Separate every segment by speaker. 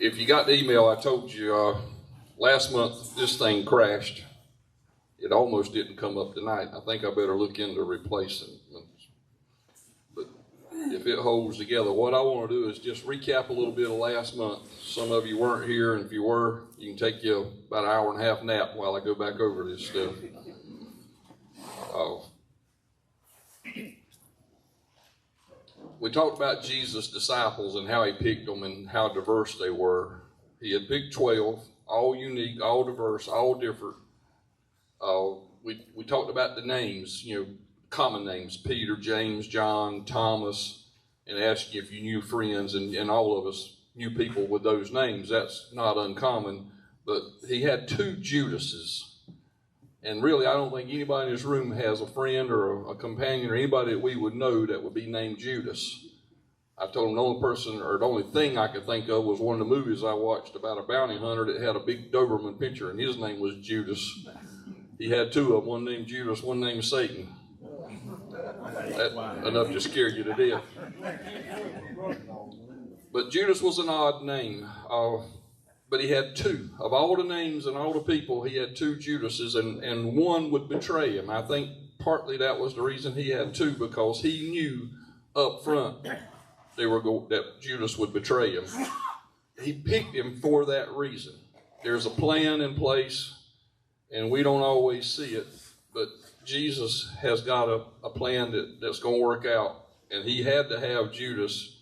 Speaker 1: if you got the email, I told you last month this thing crashed. It almost didn't come up tonight. I think I better look into replacing it. But if it holds together, what I want to do is just recap a little bit of last month. Some of you weren't here, and if you were, you can take you about an hour and a half nap while I go back over this stuff. We talked about Jesus' disciples and how he picked them and how diverse they were. He had picked 12, all unique, all diverse, all different. We talked about the names, common names, Peter, James, John, Thomas, and asked you if you knew friends, and all of us knew people with those names. That's not uncommon, but he had 2 Judases. And really, I don't think anybody in this room has a friend or a companion or anybody that we would know that would be named Judas. I told him the only person or the only thing I could think of was one of the movies I watched about a bounty hunter that had a big Doberman picture, and his name was Judas. He had 2 of them, one named Judas, one named Satan. That enough to scare you to death. But Judas was an odd name. But he had 2. Of all the names and all the people, he had 2 Judases, and one would betray him. I think partly that was the reason he had 2, because he knew up front that Judas would betray him. He picked him for that reason. There's a plan in place, and we don't always see it, but Jesus has got a plan that's going to work out, and he had to have Judas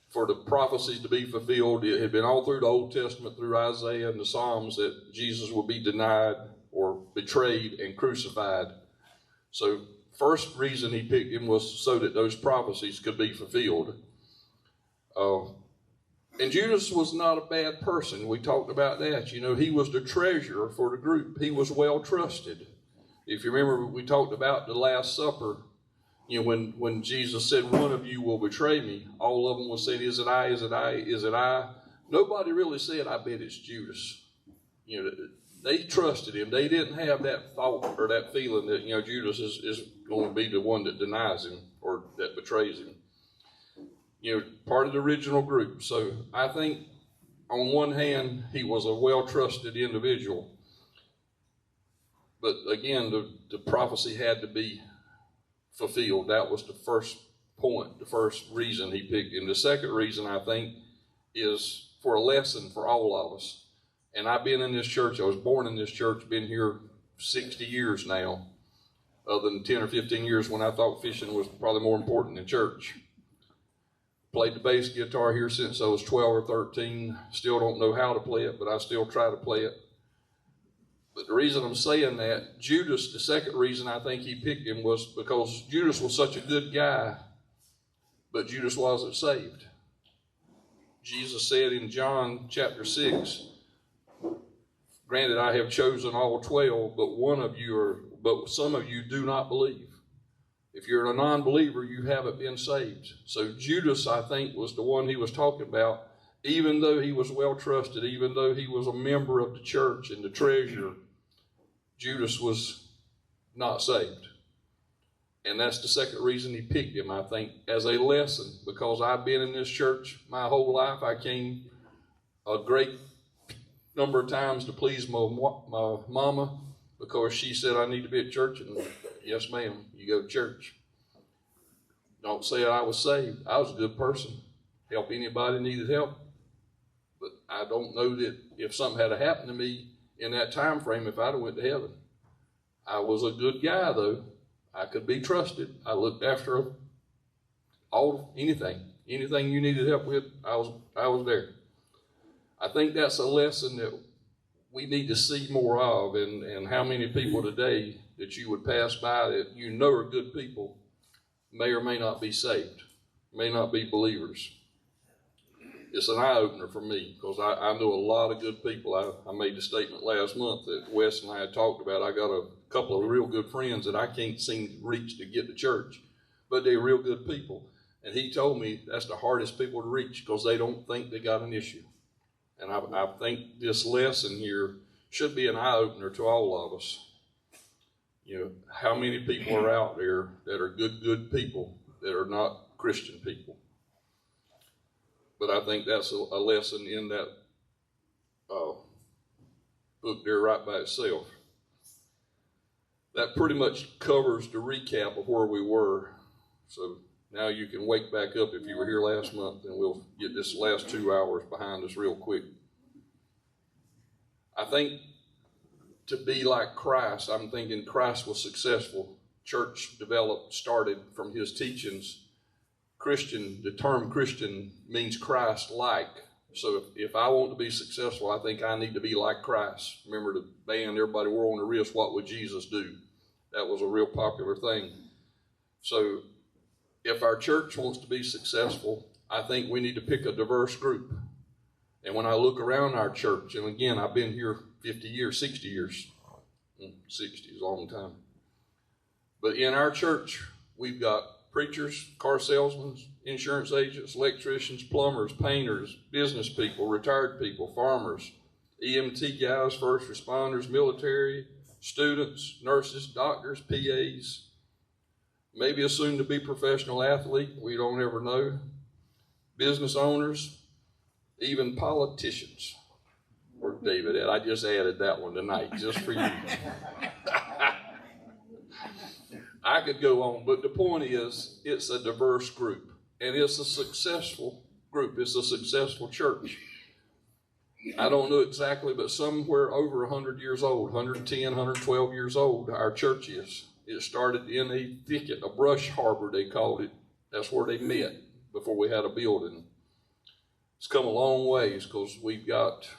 Speaker 1: for the prophecies to be fulfilled. It had been all through the Old Testament, through Isaiah and the Psalms, that Jesus would be denied or betrayed and crucified. So first reason he picked him was so that those prophecies could be fulfilled. And Judas was not a bad person. We talked about that. He was the treasurer for the group. He was well trusted. If you remember, we talked about the Last Supper. When Jesus said, one of you will betray me, all of them will say, is it I, is it I, is it I? Nobody really said, I bet it's Judas. They trusted him. They didn't have that thought or that feeling that, Judas is going to be the one that denies him or that betrays him. Part of the original group. So I think on one hand, he was a well-trusted individual. But again, the prophecy had to be fulfilled. That was the first point, the first reason he picked him. The second reason, I think, is for a lesson for all of us. And I've been in this church. I was born in this church, been here 60 years now, other than 10 or 15 years when I thought fishing was probably more important than church. Played the bass guitar here since I was 12 or 13. Still don't know how to play it, but I still try to play it. But the reason I'm saying that, Judas, the second reason I think he picked him was because Judas was such a good guy, but Judas wasn't saved. Jesus said in John chapter 6, granted, I have chosen all 12, but some of you do not believe. If you're a non-believer, you haven't been saved. So Judas, I think, was the one he was talking about. Even though he was well trusted, even though he was a member of the church and the treasurer, Judas was not saved. And that's the second reason he picked him, I think, as a lesson. Because I've been in this church my whole life. I came a great number of times to please my mama because she said I need to be at church. And yes, ma'am, you go to church. Don't say I was saved. I was a good person. Help anybody needed help. But I don't know that if something had happened to me in that time frame, if I'd have went to heaven. I was a good guy, though. I could be trusted. I looked after anything you needed help with. I was there. I think that's a lesson that we need to see more of, and how many people today that you would pass by that are good people may or may not be saved, may not be believers. It's an eye-opener for me because I know a lot of good people. I made the statement last month that Wes and I had talked about. I got a couple of real good friends that I can't seem to reach to get to church, but they're real good people. And he told me that's the hardest people to reach because they don't think they got an issue. And I think this lesson here should be an eye-opener to all of us. How many people are out there that are good people that are not Christian people? But I think that's a lesson in that book there right by itself. That pretty much covers the recap of where we were. So now you can wake back up if you were here last month, and we'll get this last 2 hours behind us real quick. I think to be like Christ, I'm thinking Christ was successful. Church started from his teachings. The term Christian means Christ-like. So if I want to be successful, I think I need to be like Christ. Remember the band, Everybody Wore on the Wrist, What Would Jesus Do? That was a real popular thing. So if our church wants to be successful, I think we need to pick a diverse group. And when I look around our church, and again, I've been here 50 years, 60 years. 60 is a long time. But in our church, we've got preachers, car salesmen, insurance agents, electricians, plumbers, painters, business people, retired people, farmers, EMT guys, first responders, military, students, nurses, doctors, PAs, maybe a soon-to-be professional athlete, we don't ever know, business owners, even politicians. Where's David at? I just added that one tonight just for you. I could go on, but the point is, it's a diverse group, and it's a successful group. It's a successful church. I don't know exactly, but somewhere over 100 years old, 110, 112 years old, our church is. It started in a thicket, a brush harbor, they called it. That's where they met before we had a building. It's come a long ways because we've got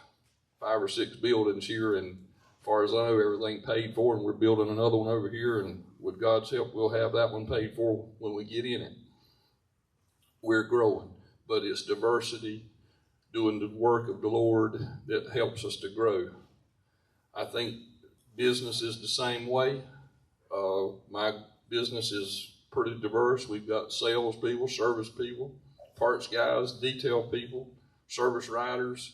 Speaker 1: 5 or 6 buildings here, and as far as I know, everything paid for, and we're building another one over here, and with God's help, we'll have that one paid for when we get in it. We're growing, but it's diversity, doing the work of the Lord that helps us to grow. I think business is the same way. My business is pretty diverse. We've got sales people, service people, parts guys, detail people, service riders.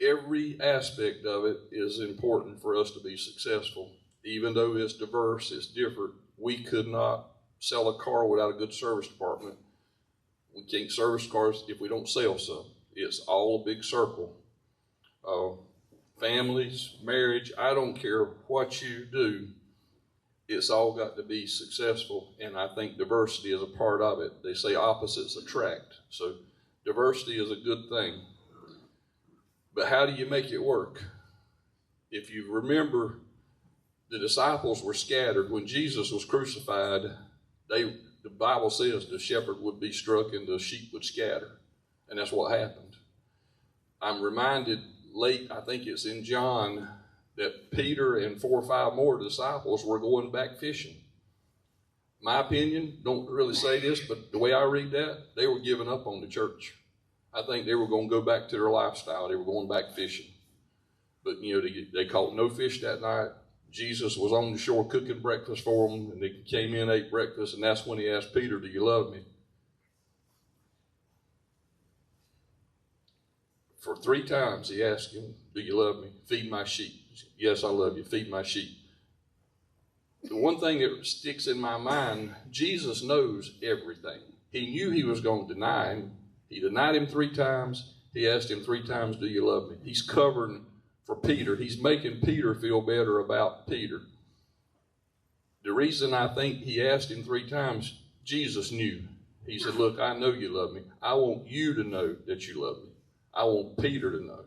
Speaker 1: Every aspect of it is important for us to be successful. Even though it's diverse, it's different. We could not sell a car without a good service department. We can't service cars if we don't sell some. It's all a big circle. Families, marriage, I don't care what you do. It's all got to be successful, and I think diversity is a part of it. They say opposites attract, so diversity is a good thing. But how do you make it work? If you remember, the disciples were scattered. When Jesus was crucified, the Bible says the shepherd would be struck and the sheep would scatter, and that's what happened. I'm reminded late, I think it's in John, that Peter and 4 or 5 more disciples were going back fishing. My opinion, don't really say this, but the way I read that, they were giving up on the church. I think they were going to go back to their lifestyle. They were going back fishing. But, they caught no fish that night. Jesus was on the shore cooking breakfast for them, and they came in, ate breakfast, and that's when he asked Peter, "Do you love me?" For 3 times he asked him, "Do you love me? Feed my sheep." He said, "Yes, I love you. Feed my sheep." The one thing that sticks in my mind, Jesus knows everything. He knew he was going to deny him. He denied him 3 times. He asked him 3 times, "Do you love me?" He's covering for Peter. He's making Peter feel better about Peter. The reason I think he asked him 3 times, Jesus knew. He said, "Look, I know you love me. I want you to know that you love me. I want Peter to know."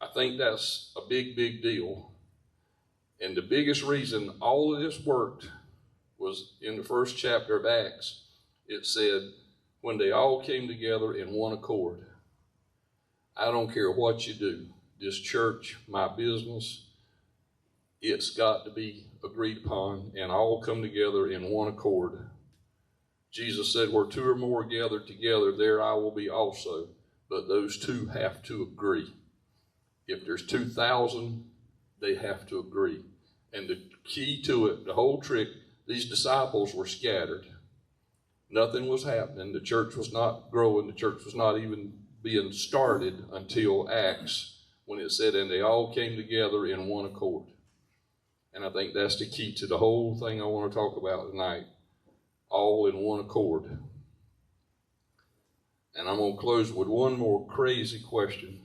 Speaker 1: I think that's a big, big deal. And the biggest reason all of this worked was in the first chapter of Acts. It said, when they all came together in one accord. I don't care what you do. This church, my business, it's got to be agreed upon and all come together in one accord. Jesus said, where 2 or more are gathered together, there I will be also. But those 2 have to agree. If there's 2,000, they have to agree. And the key to it, the whole trick, these disciples were scattered. Nothing was happening. The church was not growing. The church was not even being started until Acts, when it said, and they all came together in one accord. And I think that's the key to the whole thing I want to talk about tonight. All in one accord. And I'm going to close with one more crazy question.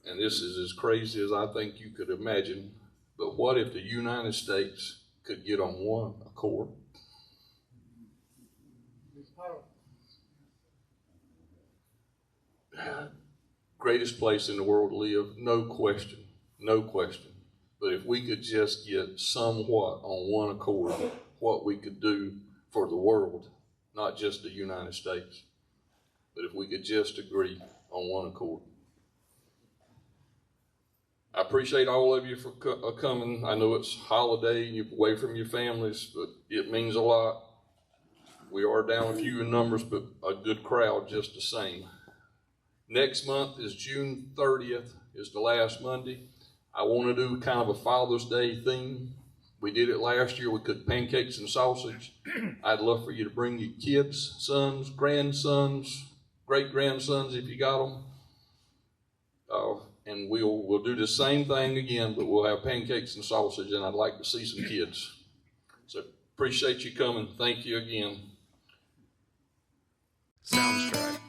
Speaker 1: and this is as crazy as I think you could imagine, but what if the United States could get on one accord? Greatest place in the world to live, no question, no question. But if we could just get somewhat on one accord, what we could do for the world, not just the United States, but if we could just agree on one accord. I appreciate all of you for coming. I know it's holiday and you're away from your families, but it means a lot. We are down a few in numbers, but a good crowd just the same. Next month is June 30th, is the last Monday. I want to do kind of a Father's Day theme. We did it last year. We cooked pancakes and sausage. I'd love for you to bring your kids, sons, grandsons, great-grandsons if you got them. And we'll do the same thing again, but we'll have pancakes and sausage, and I'd like to see some kids. So appreciate you coming. Thank you again.
Speaker 2: Soundstripe.